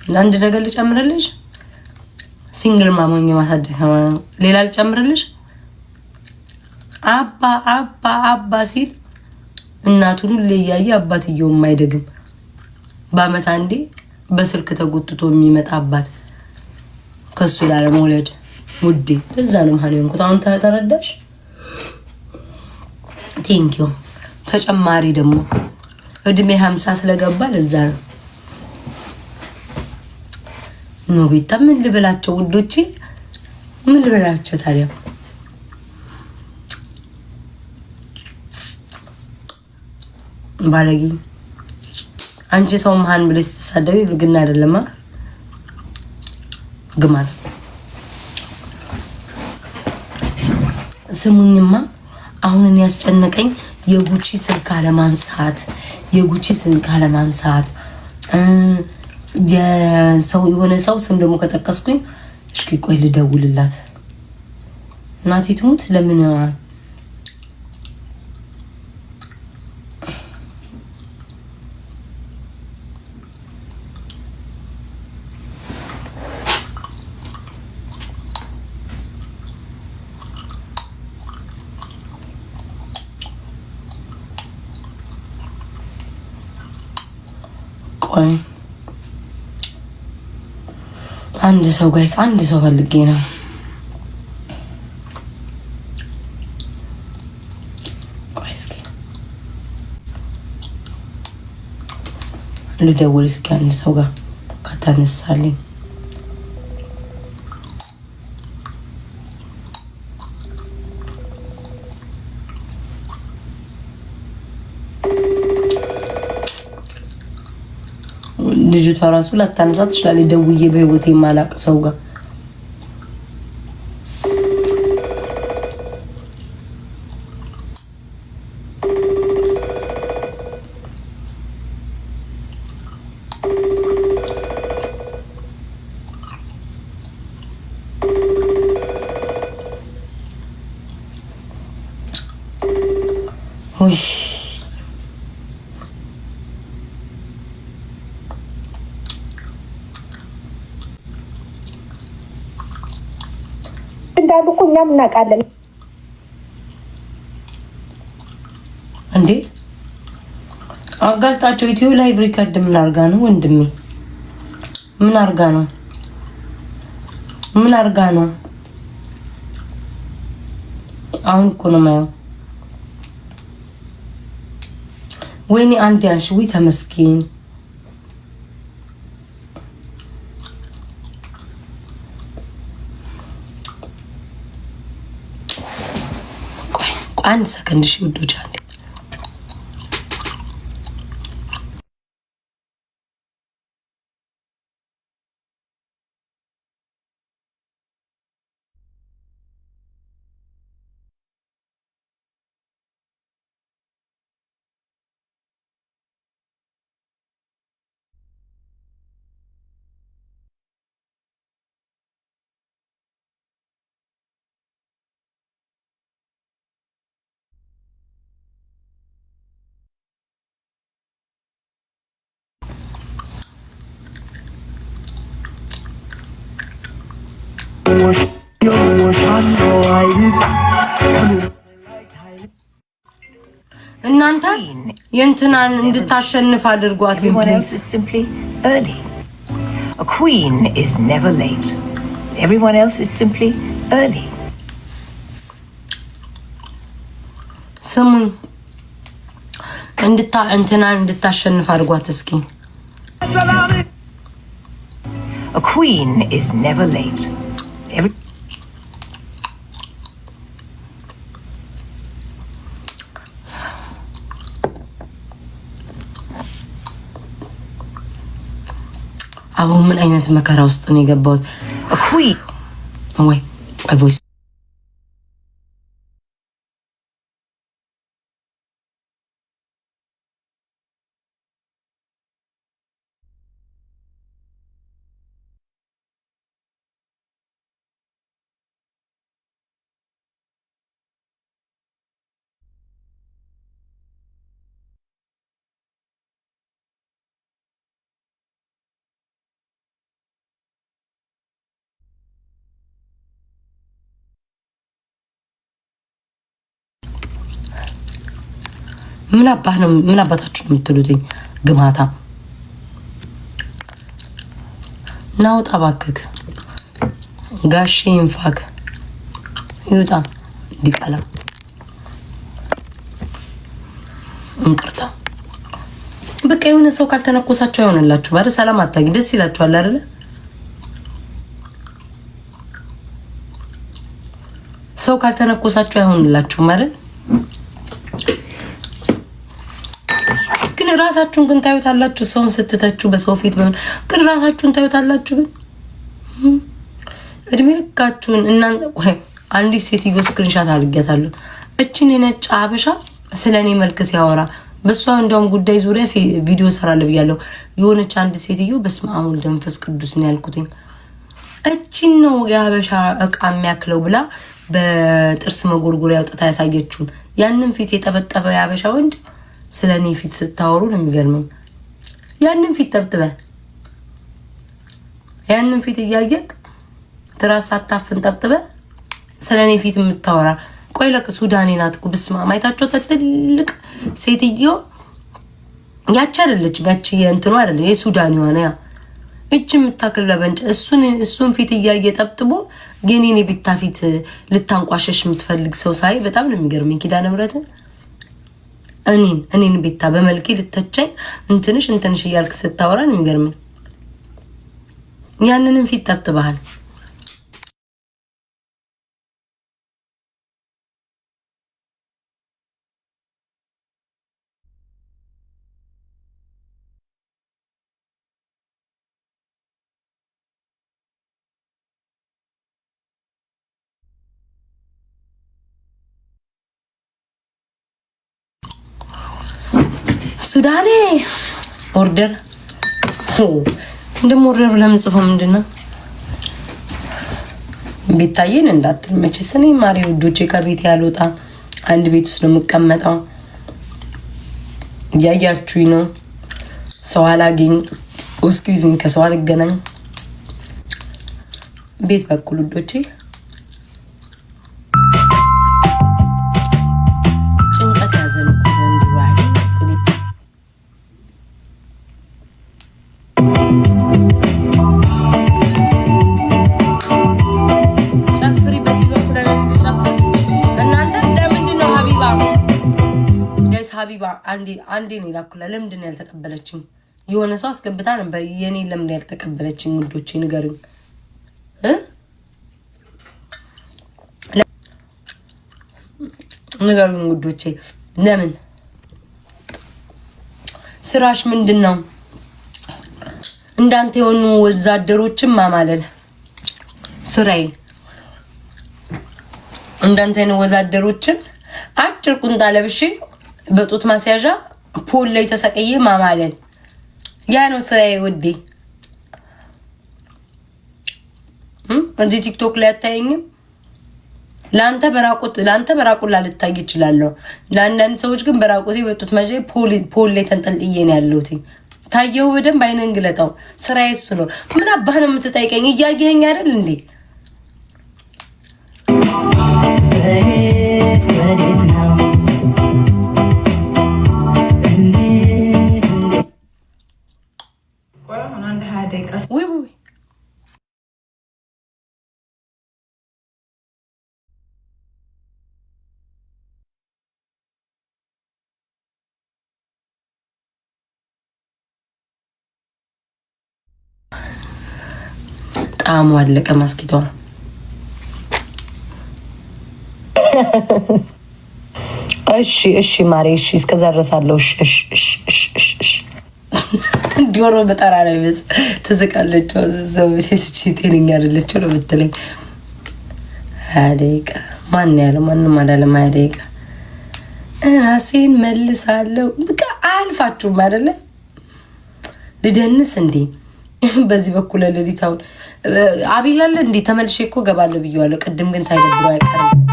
አንድ ነገር ልጨምርልሽ ሲንግል ማሞኝ ማሳደግ ሌላ ልጨምርልሽ አባ ሲል እናቱን ሁሉ ያያየ አባትየው የማይደግም በአመት አንዴ በስልክ ተጎትቶ የሚመጣ አባት ከሱ ላለመውለድ ውዴ እዛ ነው ማለት ነው። አሁን ተረዳሽ? ቴንኪዩ። ተጨማሪ ደግሞ እድሜ 50 ስለገባ ለዛ ነው። ኖ ቤታ ምን ልበላቸው ውዶቼ? ምን ልበላቸው ታዲያ? ባለጊ አንቺ ሰው መሃን ብለሽ ተሳደቢ ልግና አይደለማ ግማል። ስሙኝማ አሁን ያስጨነቀኝ የጉቺ ስልክ አለማንሳት የሰው የሆነ ሰው ስም ደግሞ ከጠቀስኩኝ እስኪ ቆይ ልደውልላት። እናቴ ትሙት ለምን ቆይ አንድ ሰው ጋይስ አንድ ሰው ፈልጌ ነው። ቆይ እስኪ ልደውል እስኪ አንድ ሰው ጋር ከተነሳልኝ ልጅቷ ራሱ ላታነሳ ትችላለች። ደውዬ በህይወቴ የማላቅ ሰው ጋር ውይ እንዳሉ እኮ እኛም እናውቃለን እንዴ። አጋልጣቸው ኢትዮ ላይቭ ሪከርድ ምን አርጋ ነው ወንድሜ? ምን አርጋ ነው? አሁን እኮ ነው ማየው። ወይኔ አንድ ያንሽ ወይ ተመስገን። አንድ ሰከንድ እሺ ውዶች አንዴ እናንተ የእንትናን እንድታሸንፍ አድርጓት ፕሊዝ። A queen is never late. Everyone else is simply early. ስሙን እንትናን እንድታሸንፍ አድርጓት እስኪ። A queen is never late. አሁን ምን አይነት መከራ ውስጥ ነው የገባሁት? ወይ ቮይስ ምን አባታችሁ ነው የምትሉትኝ? ግማታ ናውጣ ባክክ ጋሼ ይንፋክ ይሉጣ ዲቃላ እንቅርታ በቃ የሆነ ሰው ካልተነኮሳቸው አይሆንላችሁ ማለት ሰላም አታጊ ደስ ይላችኋል አይደለ? ሰው ካልተነኮሳቸው አይሆንላችሁ ማለት ግን ራሳችሁን ግን ታዩታላችሁ። ሰውን ስትተቹ በሰው ፊት ግን ራሳችሁን ታዩታላችሁ። ግን እድሜ ልካችሁን እናንተ ቆይ አንዲት ሴትዮ ስክሪንሻት አድርጌያታለሁ። እቺን የነጭ አበሻ ስለኔ መልክ ሲያወራ በሷ እንደውም ጉዳይ ዙሪያ ቪዲዮ ሰራለ ብያለሁ። የሆነች አንድ ሴትዮ በስመ አብ ወወልድ ወመንፈስ ቅዱስ ነው ያልኩትኝ። እቺን ነው የአበሻ እቃ የሚያክለው ብላ በጥርስ መጎርጎሪያ አውጥታ ያሳየችውን ያንን ፊት የጠበጠበ የአበሻ ወንድ ስለኔ ፊት ስታወሩ ነው የሚገርመኝ። ያንን ፊት ጠብጥበ ያንን ፊት እያየቅ ትራስ አታፍን ጠብጥበ ስለኔ ፊት የምታወራ ቆይ ለቅ ሱዳኔ ናት እኮ ብስማ ማይታቸው ትልቅ ሴትዮ ያቺ አይደለች ባቺ የእንትኑ አይደለ የሱዳኒዋ ነው ያ እጅ የምታክል ለበንጭ እሱን ፊት እያየ ጠብጥቦ የኔ ቤታ ፊት ልታንቋሸሽ የምትፈልግ ሰው ሳይ በጣም ነው የሚገርመኝ። ኪዳነ ምሕረትን እኔን ቤታ በመልኬ ልተቸኝ እንትንሽ እያልክ ስታወራ ነው የሚገርመኝ። ያንንም ፊት ጠብጥበሃል። ሱዳኔ ኦርደር እንደም ኦርደር ብለን ጽፈው ምንድነው ቤታዬን እንዳትመጪ ስኔ ማሪ ውዶቼ ከቤት ያልወጣ አንድ ቤት ውስጥ ነው የምቀመጠው። ያያችሁኝ ነው ሰው አላገኝ ኤክስኪውዝ ሚ ከሰው አልገናኝ ቤት በኩል ውዶቼ ጭንቀት ያዘን ሀቢባ አንዴ ነው ላኩላ። ለምንድን ነው ያልተቀበለችኝ? የሆነ ሰው አስገብታ ነበር የኔ ለምን ያልተቀበለችኝ? ውዶቼ ንገሩኝ ንገሩኝ ውዶቼ። ለምን ስራሽ ምንድነው? እንዳንተ የሆኑ ወዛደሮችን ማማለል ስራዬ። እንዳንተ የሆኑ ወዛደሮችን አጭር ቁንጣ ለብሼ በጡት ማስያዣ ፖል ላይ ተሰቀየ ማማለል ያ ነው ስራዬ ውዴ። እንጂ ቲክቶክ ላይ አታየኝም። ላንተ በራቁት ላልታይ ይችላልው። ለአንዳንድ ሰዎች ግን በራቁቴ በጡት ማስያዣ ፖል ላይ ተንጠልጥዬ ነው ያለሁት። ታየው በደንብ አይነን ግለጣው። ስራዬ እሱ ነው። ምን አባህ ነው የምትጠይቀኝ? እያየኸኝ አይደል እንዴ? ጣዕሙ አለቀ ማስኪቷ። እሺ ማሬ እሺ እስከዛ ድረሳለሁ። እሺ ዶሮ በጠራ ነው ይመስ ትዝቃለች። ዘው ሲስቺ ጤነኛ አይደለች ነው ብትለኝ አደይቃ ማን ያለው ማንንም አላለም። አደይቃ ራሴን መልሳለሁ። በቃ አልፋችሁም አይደለ? ልደንስ እንዴ በዚህ በኩል ለሊታውን አቢላለ እንዴ ተመልሼ እኮ ገባለሁ ብየዋለሁ። ቅድም ግን ሳይደብረው አይቀርም።